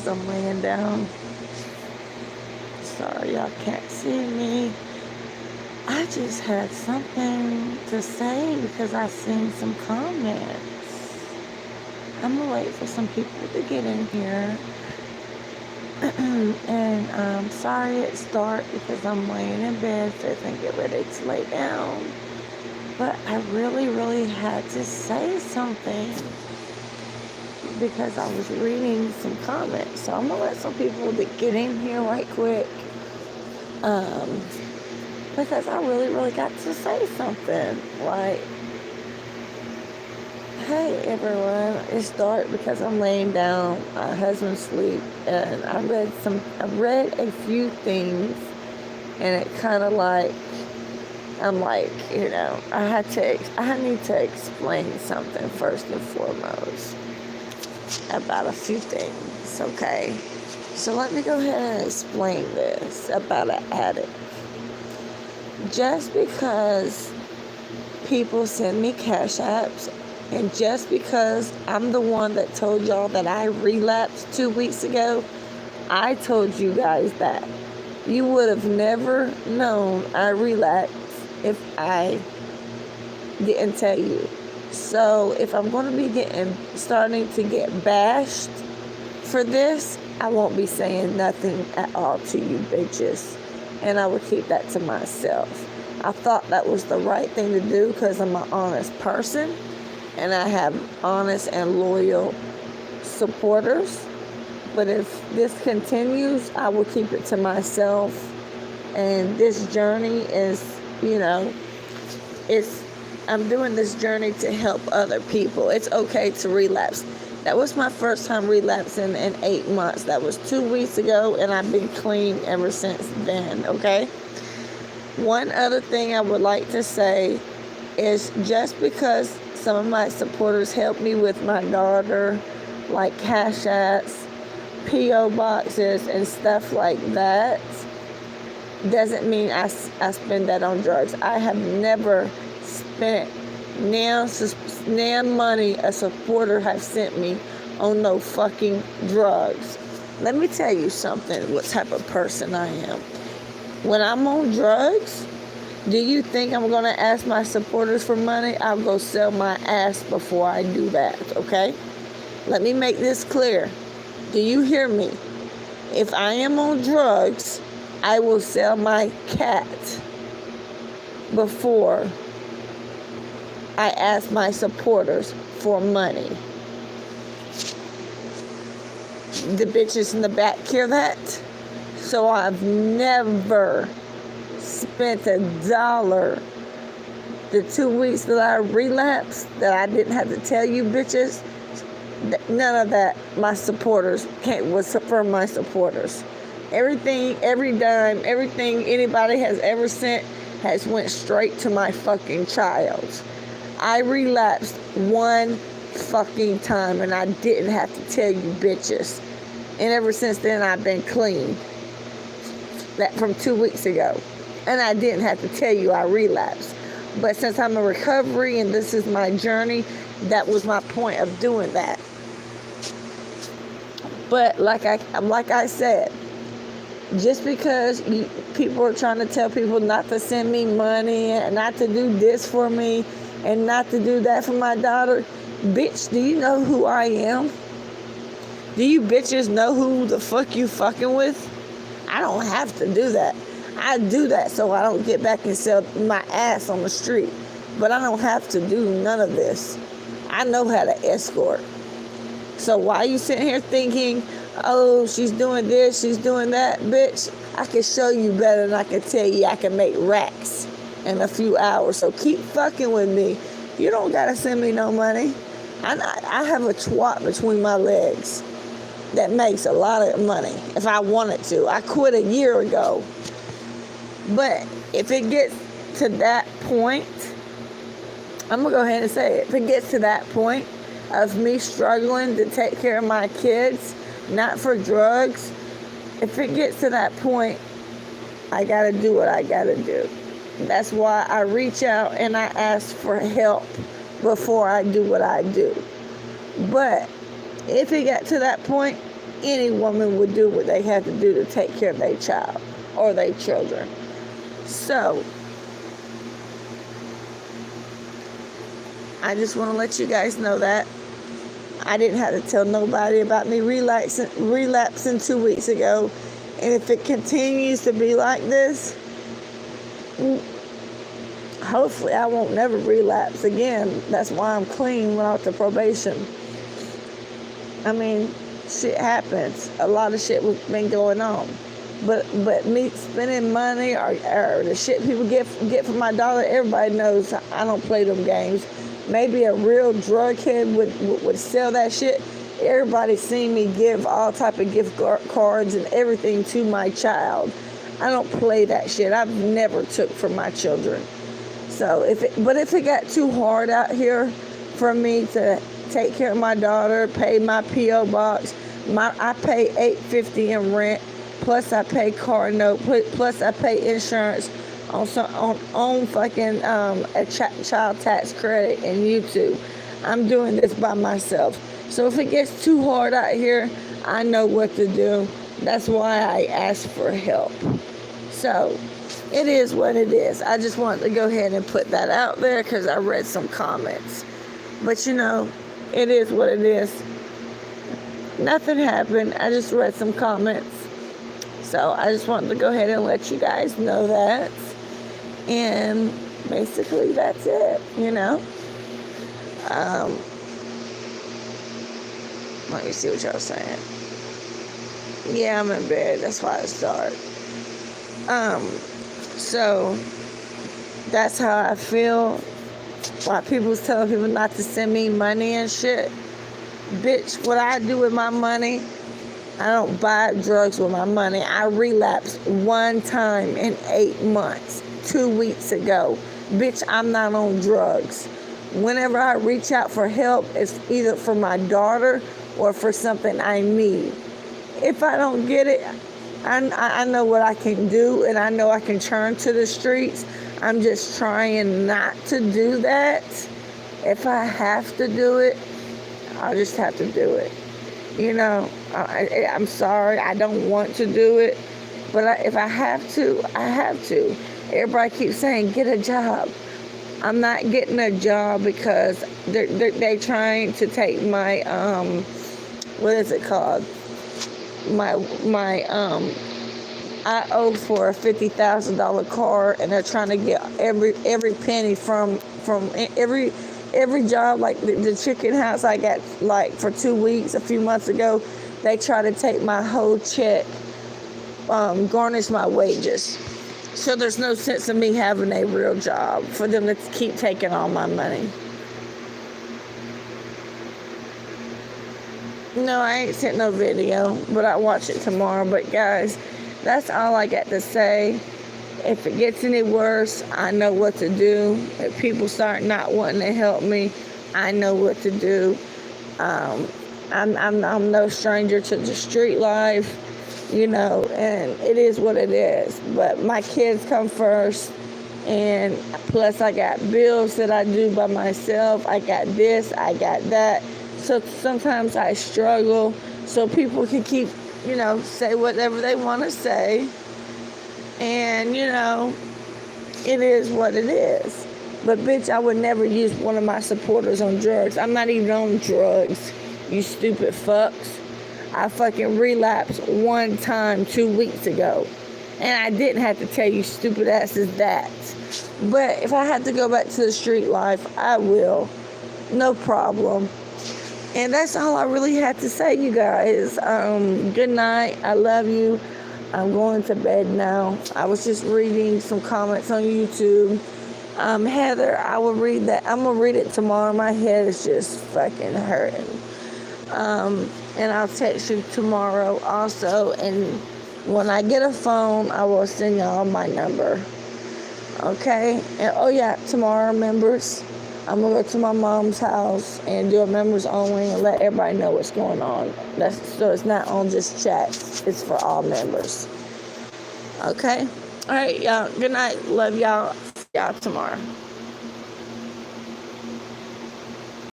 I'm laying down. Sorry y'all can't see me. I just had something to say because I seen some comments. I'm gonna wait for some people to get in here. And sorry it's dark because I'm laying in bed so I can get ready to lay down. But I really had to say something because I was reading some comments. So I'm gonna let some people get in here right quick. Because I really got to say something. Like, hey everyone, it's dark because I'm laying down. My husband's asleep, and I read a few things, and it kind of like, I'm like, I need to explain something first and foremost about a few things, okay? So let me go ahead and explain this about an addict. Just because people send me cash apps, and just because I'm the one that told y'all that I relapsed 2 weeks ago, I told you guys that. You would have never known I relapsed if I didn't tell you. So if I'm going to be starting to get bashed for this, I won't be saying nothing at all to you bitches. And I would keep that to myself. I thought that was the right thing to do because I'm an honest person. And I have honest and loyal supporters. But if this continues, I will keep it to myself. And this journey is, I'm doing this journey to help other people. It's okay to relapse. That was my first time relapsing in 8 months. That was 2 weeks ago, and I've been clean ever since then, okay? One other thing I would like to say is just because some of my supporters helped me with my daughter, like cash apps, P.O. boxes, and stuff like that, doesn't mean I spend that on drugs. I have never spent nan money a supporter has sent me on no fucking drugs. Let me tell you something, what type of person I am. When I'm on drugs, do you think I'm going to ask my supporters for money? I'll go sell my ass before I do that, okay? Let me make this clear. Do you hear me? If I am on drugs, I will sell my cat before I ask my supporters for money. The bitches in the back hear that? So I've never spent $1 the 2 weeks that I relapsed, that I didn't have to tell you bitches. None of that my supporters was from my supporters. Everything, every dime, everything anybody has ever sent has went straight to my fucking child. I relapsed one fucking time, and I didn't have to tell you bitches. And ever since then, I've been clean. That from 2 weeks ago. And I didn't have to tell you I relapsed. But since I'm in recovery and this is my journey, that was my point of doing that. But like I said, just because people are trying to tell people not to send me money and not to do this for me and not to do that for my daughter, bitch, do you know who I am? Do you bitches know who the fuck you fucking with? I don't have to do that. I do that so I don't get back and sell my ass on the street. But I don't have to do none of this. I know how to escort. So why are you sitting here thinking, oh, she's doing this, she's doing that? Bitch, I can show you better than I can tell you I can make racks in a few hours. So keep fucking with me. You don't got to send me no money. I have a twat between my legs that makes a lot of money if I wanted to. I quit a year ago. But if it gets to that point, I'm going to go ahead and say it. If it gets to that point of me struggling to take care of my kids, not for drugs, if it gets to that point, I got to do what I got to do. That's why I reach out and I ask for help before I do what I do. But if it got to that point, any woman would do what they had to do to take care of their child or their children. So, I just want to let you guys know that. I didn't have to tell nobody about me relapsing 2 weeks ago. And if it continues to be like this, hopefully I won't never relapse again. That's why I'm clean without the probation. I mean, shit happens. A lot of shit has been going on. But me spending money or the shit people get for my dollar, everybody knows I don't play them games. Maybe a real drug head would sell that shit. Everybody's seen me give all type of gift cards and everything to my child. I don't play that shit. I've never took from my children. So if it got too hard out here for me to take care of my daughter, pay my P.O. box, I pay $850 in rent, plus I pay car note, plus I pay insurance on fucking a child tax credit and YouTube. I'm doing this by myself. So if it gets too hard out here, I know what to do. That's why I ask for help. So it is what it is. I just wanted to go ahead and put that out there because I read some comments. But it is what it is. Nothing happened. I just read some comments. So I just wanted to go ahead and let you guys know that. And basically that's it, Let me see what y'all saying. Yeah, I'm in bed. That's why it's dark. So that's how I feel. Why people's telling people not to send me money and shit. Bitch, what I do with my money, I don't buy drugs with my money. I relapsed one time in 8 months, 2 weeks ago. Bitch, I'm not on drugs. Whenever I reach out for help, it's either for my daughter or for something I need. If I don't get it, I know what I can do, and I know I can turn to the streets. I'm just trying not to do that. If I have to do it, I'll just have to do it. I'm sorry, I don't want to do it, but if I have to, I have to. Everybody keeps saying, get a job. I'm not getting a job because they're trying to take my, what is it called? I owe for a $50,000 car, and they're trying to get every penny from every job. Like the chicken house I got for 2 weeks a few months ago, they try to take my whole check, garnish my wages. So there's no sense in me having a real job for them to keep taking all my money. No, I ain't sent no video, but I'll watch it tomorrow. But guys, that's all I got to say. If it gets any worse, I know what to do. If people start not wanting to help me, I know what to do. I'm no stranger to the street life, and it is what it is. But my kids come first, and plus I got bills that I do by myself. I got this, I got that. So sometimes I struggle so people can keep, say whatever they want to say. And, it is what it is. But, bitch, I would never use one of my supporters on drugs. I'm not even on drugs, you stupid fucks. I fucking relapsed one time 2 weeks ago. And I didn't have to tell you stupid asses that. But if I have to go back to the street life, I will. No problem. And that's all I really had to say, you guys. Good night. I love you. I'm going to bed now. I was just reading some comments on YouTube. Heather, I will read that. I'm going to read it tomorrow. My head is just fucking hurting. And I'll text you tomorrow also. And when I get a phone, I will send y'all my number. Okay? And tomorrow, members, I'm going to go to my mom's house and do a members only and let everybody know what's going on. So it's not on just chat. It's for all members. Okay? All right, y'all. Good night. Love y'all. See y'all tomorrow.